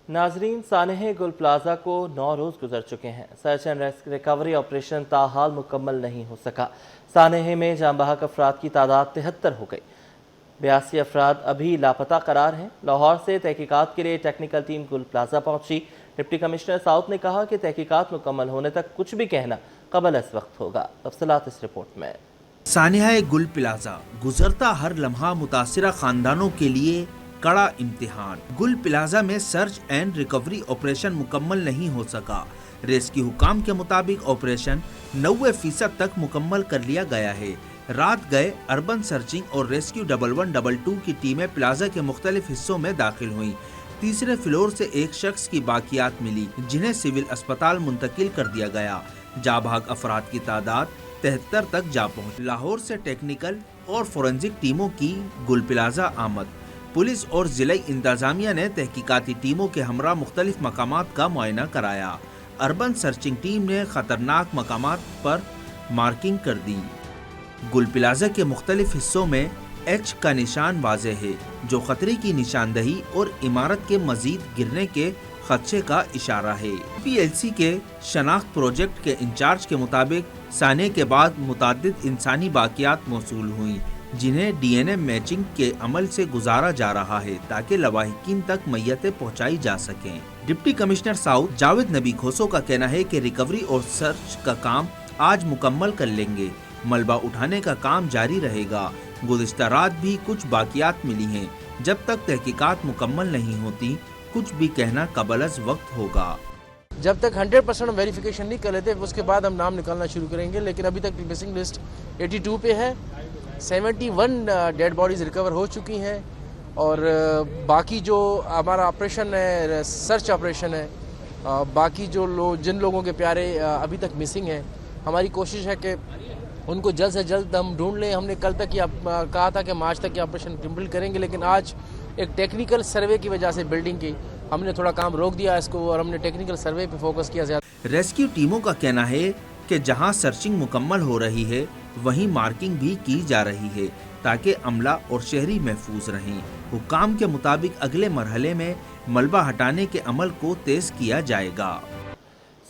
ناظرین، سانحہ گل پلازا کو 9 روز گزر چکے ہیں۔ سرچ اینڈ ریکوری آپریشن تاحال مکمل نہیں ہو سکا۔ سانحہ میں جاں بحق افراد کی تعداد 73 ہو گئی۔ 82 افراد ابھی لاپتہ قرار ہیں۔ لاہور سے تحقیقات کے لیے ٹیکنیکل ٹیم گل پلازا پہنچی۔ ڈپٹی کمشنر ساؤتھ نے کہا کہ تحقیقات مکمل ہونے تک کچھ بھی کہنا قبل از وقت ہوگا۔ تفصیلات اس رپورٹ میں۔ سانحہ گل پلازا گزرتا ہر لمحہ متاثرہ خاندانوں کے لیے کڑا امتحان۔ گل پلازا میں سرچ اینڈ ریکوری آپریشن مکمل نہیں ہو سکا۔ ریسکیو حکام کے مطابق آپریشن 90% تک مکمل کر لیا گیا ہے۔ رات گئے اربن سرچنگ اور ریسکیو 1122 کی ٹیمیں پلازا کے مختلف حصوں میں داخل ہوئیں۔ تیسرے فلور سے ایک شخص کی باقیات ملی جنہیں سول اسپتال منتقل کر دیا گیا۔ جاں بحق افراد کی تعداد 73 تک جا پہنچی۔ لاہور سے ٹیکنیکل اور فورنزک ٹیموں کی گل پلازا آمد۔ پولیس اور ضلعی انتظامیہ نے تحقیقاتی ٹیموں کے ہمراہ مختلف مقامات کا معائنہ کرایا۔ اربن سرچنگ ٹیم نے خطرناک مقامات پر مارکنگ کر دی۔ گل پلازا کے مختلف حصوں میں ایچ کا نشان واضح ہے جو خطرے کی نشاندہی اور عمارت کے مزید گرنے کے خدشے کا اشارہ ہے۔ پی ایل سی کے شناخت پروجیکٹ کے انچارج کے مطابق سانحے کے بعد متعدد انسانی باقیات موصول ہوئیں جنہیں ڈی این اے میچنگ کے عمل سے گزارا جا رہا ہے تاکہ لواحقین تک میتیں پہنچائی جا سکیں۔ ڈپٹی کمشنر ساؤتھ جاوید نبی کھوسو کا کہنا ہے کہ ریکوری اور سرچ کا کام آج مکمل کر لیں گے۔ ملبہ اٹھانے کا کام جاری رہے گا۔ گزشتہ رات بھی کچھ باقیات ملی ہیں۔ جب تک تحقیقات مکمل نہیں ہوتی کچھ بھی کہنا قبل از وقت ہوگا۔ جب تک 100% ہم ویریفیکیشن نہیں کر لیتے اس کے بعد ہم نام نکالنا شروع کریں گے، لیکن ابھی تک مسنگ لسٹ 82 پہ ہے۔ 71 ڈیڈ باڈیز ریکور ہو چکی ہیں اور باقی جو ہمارا آپریشن ہے سرچ آپریشن ہے، باقی جو جن لوگوں کے پیارے ابھی تک مسنگ ہیں، ہماری کوشش ہے کہ ان کو جلد سے جلد ہم ڈھونڈ لیں۔ ہم نے کل تک کہا تھا کہ مارچ تک یہ آپریشن کمپلیٹ کریں گے، لیکن آج ایک ٹیکنیکل سروے کی وجہ سے بلڈنگ کی ہم نے تھوڑا کام روک دیا اس کو اور ہم نے ٹیکنیکل سروے پہ فوکس کیا زیادہ۔ ریسکیو ٹیموں کا کہنا ہے کہ جہاں سرچنگ مکمل ہو رہی ہے وہیں مارکنگ بھی کی جا رہی ہے تاکہ عملہ اور شہری محفوظ رہیں۔ حکام کے مطابق اگلے مرحلے میں ملبہ ہٹانے کے عمل کو تیز کیا جائے گا۔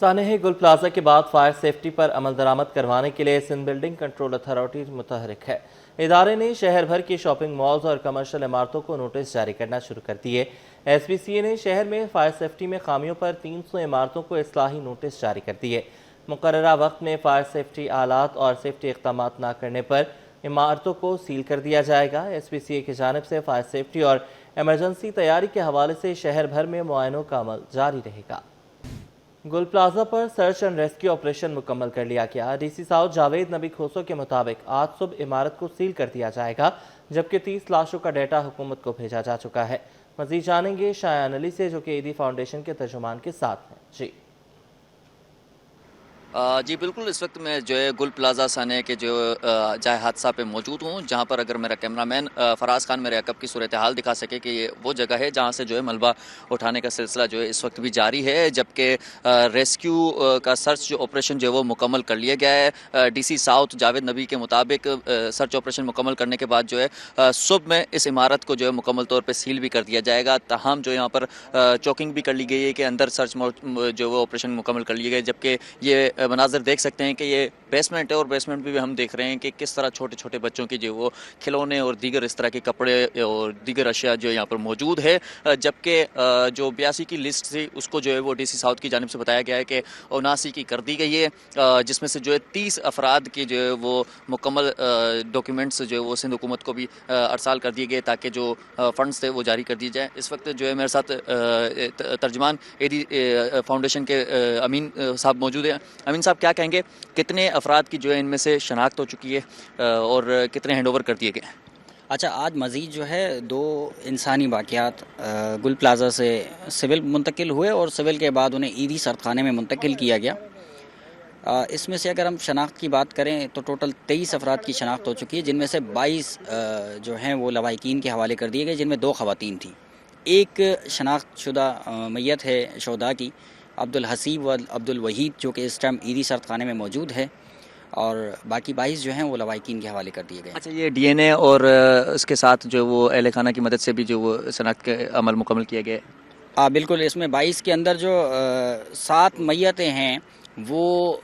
سانحہ گل پلازا کے بعد فائر سیفٹی پر عمل درآمد کروانے کے لیے سندھ بلڈنگ کنٹرول اتھارٹی متحرک ہے۔ ادارے نے شہر بھر کی شاپنگ مالز اور کمرشل عمارتوں کو نوٹس جاری کرنا شروع کر دیے۔ ایس بی سی اے نے شہر میں فائر سیفٹی میں خامیوں پر 300 عمارتوں کو اصلاحی نوٹس جاری کر دیے۔ مقررہ وقت میں فائر سیفٹی آلات اور سیفٹی اقدامات نہ کرنے پر عمارتوں کو سیل کر دیا جائے گا۔ ایس بی سی اے کی جانب سے فائر سیفٹی اور ایمرجنسی تیاری کے حوالے سے شہر بھر میں معائنوں کا عمل جاری رہے گا۔ گل پلازا پر سرچ اینڈ ریسکیو آپریشن مکمل کر لیا گیا۔ ڈی سی ساؤتھ جاوید نبی کھوسو کے مطابق آج صبح عمارت کو سیل کر دیا جائے گا جبکہ 30 لاشوں کا ڈیٹا حکومت کو بھیجا جا چکا ہے۔ مزید جانیں گے شایان علی سے جو کہ ایدی فاؤنڈیشن کے ترجمان کے ساتھ ہیں۔ جی بالکل، اس وقت میں جو ہے گل پلازا سانحہ کے جو جائے حادثہ پہ موجود ہوں، جہاں پر اگر میرا کیمرہ مین فراز خان میرے عقب کی صورتحال دکھا سکے کہ یہ وہ جگہ ہے جہاں سے جو ہے ملبہ اٹھانے کا سلسلہ جو ہے اس وقت بھی جاری ہے، جبکہ ریسکیو کا سرچ جو آپریشن جو ہے وہ مکمل کر لیا گیا ہے۔ ڈی سی ساؤتھ جاوید نبی کے مطابق سرچ آپریشن مکمل کرنے کے بعد جو ہے صبح میں اس عمارت کو جو ہے مکمل طور پہ سیل بھی کر دیا جائے گا۔ تاہم جو یہاں پر چوکنگ بھی کر لی گئی ہے کہ اندر سرچ جو وہ آپریشن مکمل کر لیے گئے، جبکہ یہ مناظر دیکھ سکتے ہیں کہ یہ بیسمنٹ ہے اور بیسمنٹ بھی ہم دیکھ رہے ہیں کہ کس طرح چھوٹے چھوٹے بچوں کی جو وہ کھلونے اور دیگر اس طرح کے کپڑے اور دیگر اشیاء جو یہاں پر موجود ہے، جبکہ جو 82 کی لسٹ تھی اس کو جو ہے وہ ڈی سی ساؤتھ کی جانب سے بتایا گیا ہے کہ 79 کی کر دی گئی ہے، جس میں سے جو ہے 30 افراد کی جو ہے وہ مکمل ڈاکیومنٹس جو ہے وہ سندھ حکومت کو بھی ارسال کر دیے گئے تاکہ جو فنڈز تھے وہ جاری کر دیے جائیں۔ اس وقت جو ہے میرے ساتھ ترجمان ایدی فاؤنڈیشن کے امین صاحب موجود ہیں۔ امین صاحب، کیا کہیں گے کتنے افراد کی جو ہے ان میں سے شناخت ہو چکی ہے اور کتنے ہینڈ اوور کر دیے گئے؟ اچھا، آج مزید جو ہے 2 انسانی باقیات گل پلازا سے سول منتقل ہوئے اور سول کے بعد انہیں ایدی سردخانے میں منتقل کیا گیا۔ اس میں سے اگر ہم شناخت کی بات کریں تو ٹوٹل 23 افراد کی شناخت ہو چکی ہے، جن میں سے 22 جو ہیں وہ لواحقین کے حوالے کر دیے گئے، جن میں 2 خواتین تھیں۔ ایک شناخت شدہ میت ہے شہداء کی عبدالحسیب و عبدالوحید، جو کہ اس ٹائم ایدی سردخانے میں موجود ہے، اور باقی 22 جو ہیں وہ لواحقین کے حوالے کر دیے گئے۔ اچھا، یہ ڈی این اے اور اس کے ساتھ جو وہ اہل خانہ کی مدد سے بھی جو وہ شناخت کے عمل مکمل کیا گیا ہے؟ بالکل، اس میں 22 کے اندر جو 7 میتیں ہیں وہ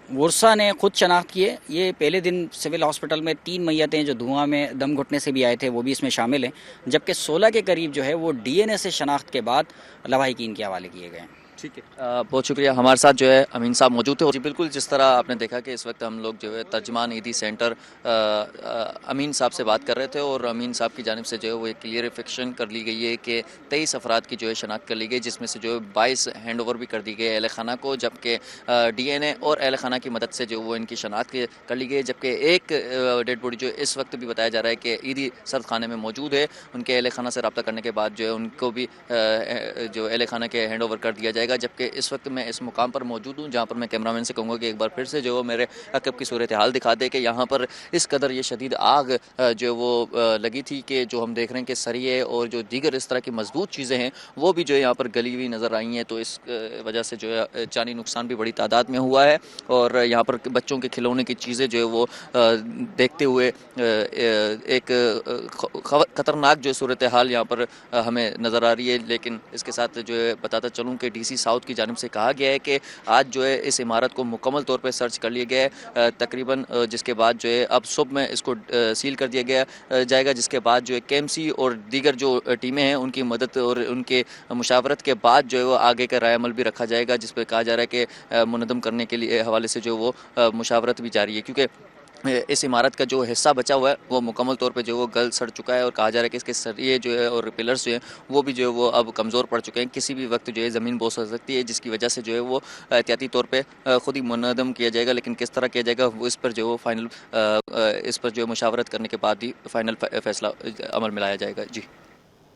ورثہ نے خود شناخت کی ہے. یہ پہلے دن سول ہاسپٹل میں 3 میتیں جو دھواں میں دم گھٹنے سے بھی آئے تھے وہ بھی اس میں شامل ہیں، جبکہ 16 کے قریب جو ہے وہ ڈی این اے سے شناخت کے بعد لواحقین کے حوالے کیے گئے ہیں. ٹھیک ہے، بہت شکریہ. ہمارے ساتھ جو ہے امین صاحب موجود تھے. جی بالکل، جس طرح آپ نے دیکھا کہ اس وقت ہم لوگ جو ہے ترجمان عیدی سینٹر امین صاحب سے بات کر رہے تھے، اور امین صاحب کی جانب سے جو ہے وہ ایک کلیئرفیکشن کر لی گئی ہے کہ 23 افراد کی جو ہے شناخت کر لی گئی، جس میں سے جو ہے 22 ہینڈ اوور بھی کر دی گئی اہل خانہ کو، جبکہ ڈی این اے اور اہل خانہ کی مدد سے جو وہ ان کی شناخت کر لی گئی. جبکہ ایک ڈیڈ باڈی جو اس وقت بھی بتایا جا رہا ہے کہ عیدی سرد خانے میں موجود ہے. ان کے اہل خانہ سے رابطہ کرنے کے بعد جو ہے ان کو بھی جو اہل خانہ کے ہینڈ اوور کر دیا جائے گا. جبکہ اس وقت میں اس مقام پر موجود ہوں جہاں پر میں کیمرہ مین سے کہوں گا کہ ایک بار پھر سے جو میرے عقب کی صورتحال دکھا دے کہ یہاں پر اس قدر یہ شدید آگ جو وہ لگی تھی کہ جو ہم دیکھ رہے ہیں کہ سریے اور جو دیگر اس طرح کی مضبوط چیزیں ہیں وہ بھی جو ہے یہاں پر گلی ہوئی نظر آئی ہیں. تو اس وجہ سے جو ہے جانی نقصان بھی بڑی تعداد میں ہوا ہے، اور یہاں پر بچوں کے کھلونے کی چیزیں جو ہے وہ دیکھتے ہوئے ایک خطرناک جو صورتحال یہاں پر ہمیں نظر آ رہی ہے. لیکن اس کے ساتھ جو ہے بتاتا چلوں کہ ڈی سی ساؤتھ کی جانب سے کہا گیا ہے کہ آج جو ہے اس عمارت کو مکمل طور پہ سرچ کر لیا گیا ہے تقریباً، جس کے بعد جو ہے اب صبح میں اس کو سیل کر دیا جائے گا، جس کے بعد جو ہے کے ایم سی اور دیگر جو ٹیمیں ہیں ان کی مدد اور ان کے مشاورت کے بعد جو ہے وہ آگے کا رائے عمل بھی رکھا جائے گا، جس پہ کہا جا رہا ہے کہ منہدم کرنے کے لیے حوالے سے جو وہ مشاورت بھی جاری ہے، کیونکہ اس عمارت کا جو حصہ بچا ہوا ہے وہ مکمل طور پہ جو وہ گل سڑ چکا ہے، اور کہا جا رہا ہے کہ اس کے سریے جو ہے اور پلرز جو ہیں وہ بھی جو ہے وہ اب کمزور پڑ چکے ہیں، کسی بھی وقت جو ہے زمین بوس ہو سکتی ہے، جس کی وجہ سے جو ہے وہ احتیاطی طور پہ خود ہی منہدم کیا جائے گا. لیکن کس طرح کیا جائے گا وہ اس پر جو وہ فائنل اس پر جو ہے مشاورت کرنے کے بعد ہی فائنل فیصلہ عمل میں لایا جائے گا. جی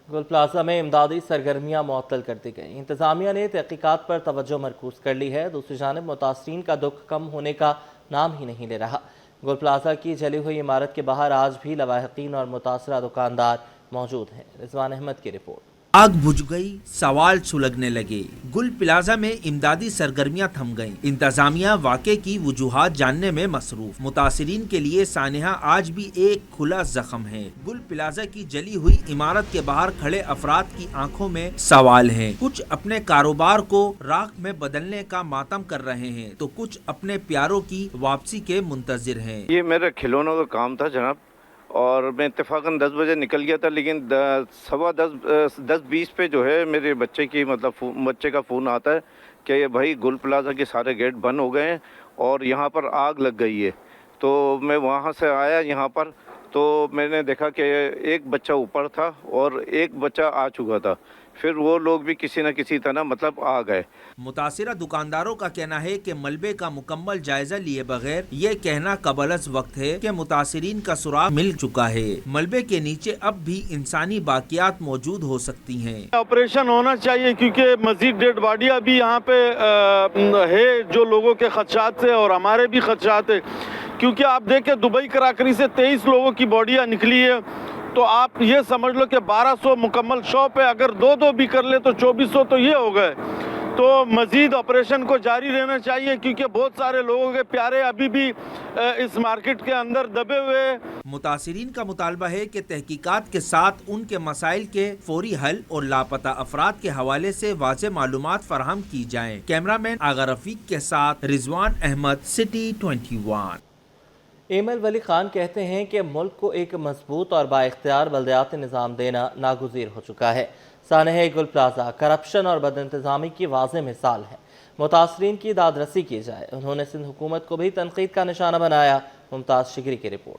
گل پلازا میں امدادی سرگرمیاں معطل کر دی گئیں. انتظامیہ نے تحقیقات پر توجہ مرکوز کر لی ہے. دوسری جانب متاثرین کا دکھ کم ہونے کا نام ہی نہیں لے رہا. گل پلازا کی جلی ہوئی عمارت کے باہر آج بھی لواحقین اور متاثرہ دکاندار موجود ہیں. رضوان احمد کی رپورٹ. آگ بجھ گئی، سوال سلگنے لگے. گل پلازا میں امدادی سرگرمیاں تھم گئیں. انتظامیہ واقعے کی وجوہات جاننے میں مصروف. متاثرین کے لیے سانحہ آج بھی ایک کھلا زخم ہے. گل پلازا کی جلی ہوئی عمارت کے باہر کھڑے افراد کی آنکھوں میں سوال ہیں. کچھ اپنے کاروبار کو راکھ میں بدلنے کا ماتم کر رہے ہیں تو کچھ اپنے پیاروں کی واپسی کے منتظر ہیں. یہ میرا کھلونوں کا کام تھا جناب، اور میں اتفاقاً 10 بجے نکل گیا تھا، لیکن 10:20 پہ جو ہے میرے بچے کا فون آتا ہے کہ بھائی گل پلازا کے سارے گیٹ بند ہو گئے ہیں اور یہاں پر آگ لگ گئی ہے. تو میں وہاں سے آیا یہاں پر، تو میں نے دیکھا کہ ایک بچہ اوپر تھا اور ایک بچہ آ چکا تھا. پھر وہ لوگ بھی کسی نہ کسی طرح آ گئے. متاثرہ دکانداروں کا کہنا ہے کہ ملبے کا مکمل جائزہ لیے بغیر یہ کہنا قبل از وقت ہے کہ متاثرین کا سراغ مل چکا ہے. ملبے کے نیچے اب بھی انسانی باقیات موجود ہو سکتی ہیں. آپریشن ہونا چاہیے کیونکہ مزید ڈیڈ باڈی ابھی یہاں پہ ہے، جو لوگوں کے خدشات سے اور ہمارے بھی خدشات ہے، کیونکہ آپ دیکھیں دبئی کراکری سے 23 لوگوں کی باڈیاں نکلی ہے. تو آپ یہ سمجھ لو کہ 1200 مکمل شاپ ہے، اگر دو بھی کر لے تو 2400 تو یہ ہو گئے. تو مزید آپریشن کو جاری رہنا چاہیے کیونکہ بہت سارے لوگوں کے پیارے ابھی بھی اس مارکیٹ کے اندر دبے ہوئے ہیں. متاثرین کا مطالبہ ہے کہ تحقیقات کے ساتھ ان کے مسائل کے فوری حل اور لاپتہ افراد کے حوالے سے واضح معلومات فراہم کی جائیں. کیمرہ مین آغا رفیق کے ساتھ رضوان احمد، سٹی 21. ایمل ولی خان کہتے ہیں کہ ملک کو ایک مضبوط اور بااختیار بلدیاتی نظام دینا ناگزیر ہو چکا ہے. سانحہ گل پلازا کرپشن اور بد انتظامی کی واضح مثال ہے. متاثرین کی داد رسی کی جائے. انہوں نے سندھ حکومت کو بھی تنقید کا نشانہ بنایا. ممتاز شگری کی رپورٹ.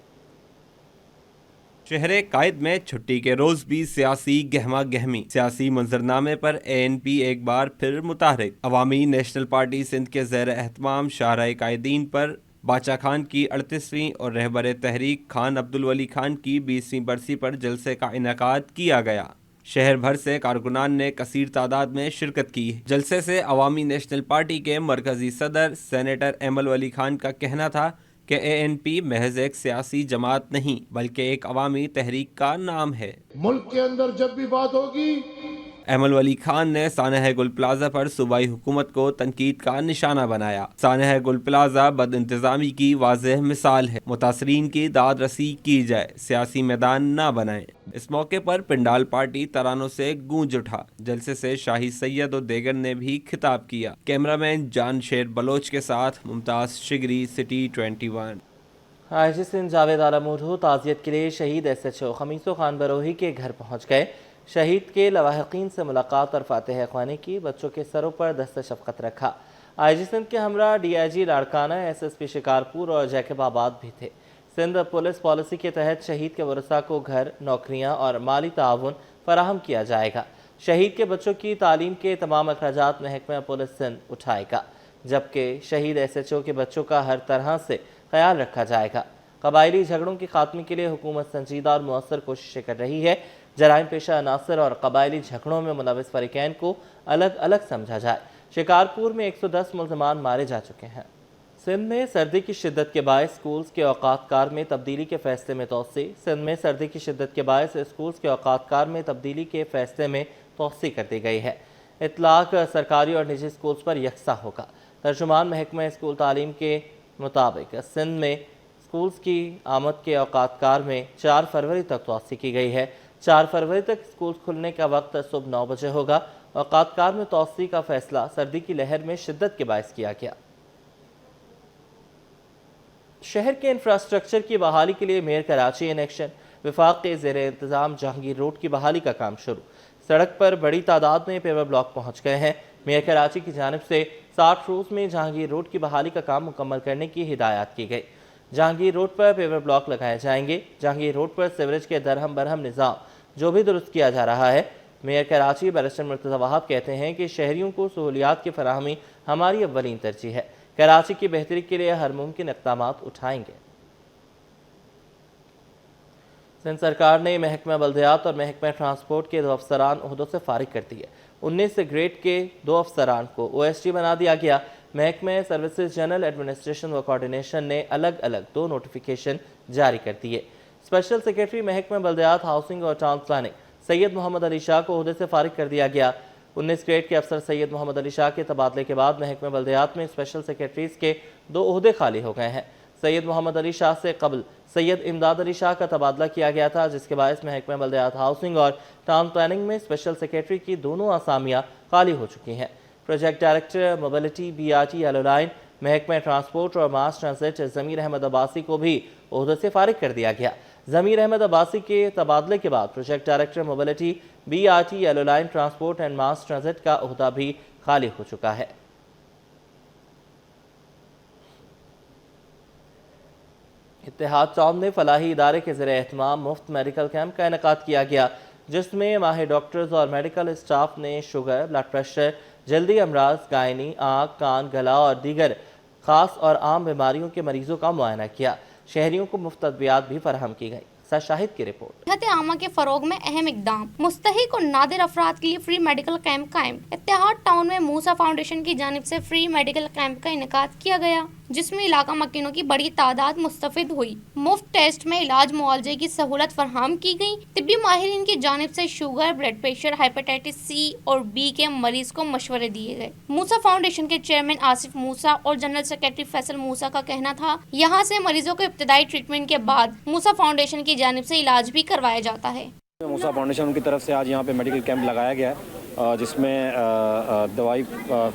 شہر قائد میں چھٹی کے روز بھی سیاسی گہما گہمی. سیاسی منظرنامے پر ANP ایک بار پھر متحرک. عوامی نیشنل پارٹی سندھ کے زیر اہتمام شاہراہ قائدین پر باچا خان کی 38ویں اور رہبر تحریک خان عبدالولی خان کی 20ویں برسی پر جلسے کا انعقاد کیا گیا. شہر بھر سے کارکنان نے کثیر تعداد میں شرکت کی. جلسے سے عوامی نیشنل پارٹی کے مرکزی صدر سینیٹر ایمل ولی خان کا کہنا تھا کہ ANP محض ایک سیاسی جماعت نہیں بلکہ ایک عوامی تحریک کا نام ہے. ملک کے اندر جب بھی بات ہوگی احمد ولی خان نے سانحہ گل پلازا پر صوبائی حکومت کو تنقید کا نشانہ بنایا۔ سانحہ گل پلازا بد انتظامی کی واضح مثال ہے، متاثرین کی داد رسی کی جائے، سیاسی میدان نہ بنائیں۔ اس موقع پر پنڈال پارٹی ترانوں سے گونج اٹھا۔ جلسے سے شاہی سید و دیگر نے بھی خطاب کیا۔ کیمرامین جان شیر بلوچ کے ساتھ Mumtaz Shigri, city 21۔ I G Sindh Javed Alamodho تعزیت کے لیے شہید S H O Khamiso Khan Brohi کے گھر پہنچ گئے۔ شہید کے لواحقین سے ملاقات اور فاتحہ خوانی کی، بچوں کے سروں پر دست شفقت رکھا۔ آئی جی سندھ کے ہمراہ D I G Larkana, S S P Shikarpur اور جیکب آباد بھی تھے۔ سندھ پولیس پالیسی کے تحت شہید کے ورثاء کو گھر، نوکریاں اور مالی تعاون فراہم کیا جائے گا۔ شہید کے بچوں کی تعلیم کے تمام اخراجات محکمہ پولیس سندھ اٹھائے گا، جبکہ شہید ایس ایچ او کے بچوں کا ہر طرح سے خیال رکھا جائے گا۔ قبائلی جھگڑوں کے خاتمے کے لیے حکومت سنجیدہ اور مؤثر کوششیں کر رہی ہے۔ جرائم پیشہ عناصر اور قبائلی جھگڑوں میں ملوث فریقین کو الگ الگ سمجھا جائے۔ شکارپور میں 110 ملزمان مارے جا چکے ہیں۔ سندھ میں سردی کی شدت کے باعث سکولز کے اوقات کار میں تبدیلی کے فیصلے میں توسیع۔ سندھ میں سردی کی شدت کے باعث سکولز کے اوقات کار میں تبدیلی کے فیصلے میں توسیع کر دی گئی ہے۔ اطلاق سرکاری اور نجی سکولز پر یکساں ہوگا۔ ترجمان محکمہ اسکول تعلیم کے مطابق سندھ میں سکولز کی آمد کے اوقات کار میں 4 فروری تک توسیع کی گئی ہے۔ 4 فروری تک سکول کھلنے کا وقت صبح 9 بجے ہوگا۔ اوقات کار میں توسیع کا فیصلہ سردی کی لہر میں شدت کے باعث کیا گیا۔ شہر کے انفراسٹرکچر کی بحالی کے لیے میئر کراچی ان ایکشن۔ وفاق کے زیر انتظام جہانگیر روڈ کی بحالی کا کام شروع۔ سڑک پر بڑی تعداد میں پیور بلاک پہنچ گئے ہیں۔ میئر کراچی کی جانب سے 60 روز میں جہانگیر روڈ کی بحالی کا کام مکمل کرنے کی ہدایات کی گئی۔ جہانگیر روڈ پر پیور بلاک لگائے جائیں گے۔ جہانگیر روڈ پر سیوریج کے درہم برہم نظام جو بھی درست کیا جا رہا ہے۔ میئر کراچی بیرسٹر مرتضی وہاب کہتے ہیں کہ شہریوں کو سہولیات کی فراہمی ہماری اولین ترجیح ہے۔ کراچی کی بہتری کے لیے ہر ممکن اقدامات اٹھائیں گے۔ سندھ سرکار نے محکمہ بلدیات اور محکمہ ٹرانسپورٹ کے 2 افسران عہدوں سے فارغ کر دیے۔ 19 گریڈ کے 2 افسران کو OSD بنا دیا گیا۔ محکمہ سروسز جنرل ایڈمنسٹریشن و کوارڈینیشن نے الگ الگ 2 نوٹیفیکیشن جاری کر دیے۔ اسپیشل سیکرٹری محکمہ بلدیات، ہاؤسنگ اور ٹاؤن پلاننگ سید محمد علی شاہ کو عہدے سے فارغ کر دیا گیا۔ 19 گریڈ کے افسر سید محمد علی شاہ کے تبادلے کے بعد محکمہ بلدیات میں اسپیشل سیکرٹریز کے 2 عہدے خالی ہو گئے ہیں۔ سید محمد علی شاہ سے قبل سید امداد علی شاہ کا تبادلہ کیا گیا تھا، جس کے باعث محکمہ بلدیات، ہاؤسنگ اور ٹاؤن پلاننگ میں اسپیشل سیکرٹری کی دونوں اسامیاں خالی ہو چکی ہیں۔ Project director mobility BRT yellow line محکمہ ٹرانسپورٹ اور ماس ٹرانزٹ ضمیر احمد عباسی کو بھی عہدے سے فارغ کر دیا گیا۔ ضمیر احمد عباسی کے تبادلے کے بعد project director mobility BRT yellow line transport and mass transit کا عہدہ بھی خالی ہو چکا ہے۔ اتحاد ٹاؤن میں فلاحی ادارے کے زیر اہتمام مفت میڈیکل کیمپ کا انعقاد کیا گیا، جس میں ماہر ڈاکٹرز اور میڈیکل اسٹاف نے شوگر، بلڈ پریشر، جلدی امراض، گائنی، آنکھ، کان، گلا اور دیگر خاص اور عام بیماریوں کے مریضوں کا معائنہ کیا۔ شہریوں کو مفت ادویات بھی فراہم کی گئی۔ شاہد کی رپورٹ۔ صحت عامہ کے فروغ میں اہم اقدام، مستحق اور نادر افراد کے لیے فری میڈیکل کیمپ قائم۔ اتحاد ٹاؤن میں موسیٰ فاؤنڈیشن کی جانب سے فری میڈیکل کیمپ کا انعقاد کیا گیا، جس میں علاقہ مکینوں کی بڑی تعداد مستفید ہوئی۔ مفت ٹیسٹ میں علاج معالجے کی سہولت فراہم کی گئی۔ طبی ماہرین کی جانب سے sugar, blood pressure, hepatitis C اور B کے مریض کو مشورے دیے گئے۔ موسیٰ فاؤنڈیشن کے چیئرمین آصف موسیٰ اور جنرل سیکرٹری فیصل موسیٰ کا کہنا تھا، یہاں سے مریضوں کو ابتدائی ٹریٹمنٹ کے بعد موسیٰ فاؤنڈیشن کی جانب سے علاج بھی کروایا جاتا ہے۔ موسیٰ فاؤنڈیشن کی طرف سے آج یہاں پہ میڈیکل کیمپ لگایا گیا ہے، جس میں دوائی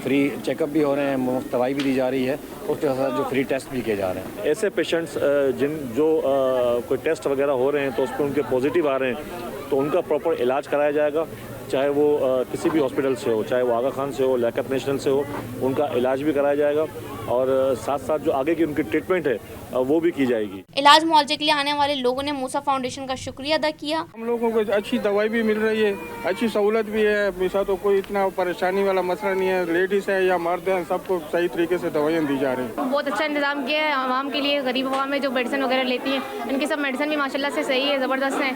فری چیک اپ بھی ہو رہے ہیں، مفت دوائی بھی دی جا رہی ہے، اس کے ساتھ جو فری ٹیسٹ بھی کیے جا رہے ہیں۔ ایسے پیشنٹس جو کوئی ٹیسٹ وغیرہ ہو رہے ہیں تو اس پہ ان کے پازیٹیو آ رہے ہیں تو ان کا پراپر علاج کرایا جائے گا، چاہے وہ کسی بھی ہاسپٹل سے ہو، چاہے وہ آغا خان سے ہو، لیاقت نیشنل سے ہو، ان کا علاج بھی کرایا جائے گا اور ساتھ ساتھ جو آگے کی ان کی ٹریٹمنٹ ہے وہ بھی کی جائے گی۔ علاج معالجے کے لیے آنے والے لوگوں نے موسیٰ فاؤنڈیشن کا شکریہ ادا کیا۔ ہم لوگوں کو اچھی دوائی بھی مل رہی ہے، اچھی سہولت بھی ہے، میسا تو کوئی اتنا پریشانی والا مسئلہ نہیں ہے، لیڈیز ہے یا مرد ہیں سب کو صحیح طریقے سے دوائیاں دی جا رہی ہیں۔ بہت اچھا انتظام کیا ہے عوام کے لیے، غریب عوام میں جو میڈیسن وغیرہ لیتی ہیں ان کی سب میڈیسن بھی ماشاءاللہ سے صحیح ہے، زبردست ہیں،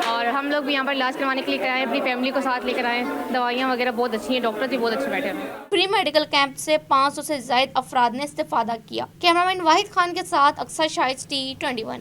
اور ہم لوگ بھی یہاں پر علاج کروانے کے لیے کرائیں، اپنی فیملی کو ساتھ لے کر آئیں، دوائیاں وغیرہ بہت اچھی ہیں، ڈاکٹر بھی بہت اچھے بیٹھے ہیں۔ فری میڈیکل کیمپ سے 500 سے زائد افراد نے استفادہ کیا۔ کیمرامین واحد خان کے ساتھ اکثر شاہد T21۔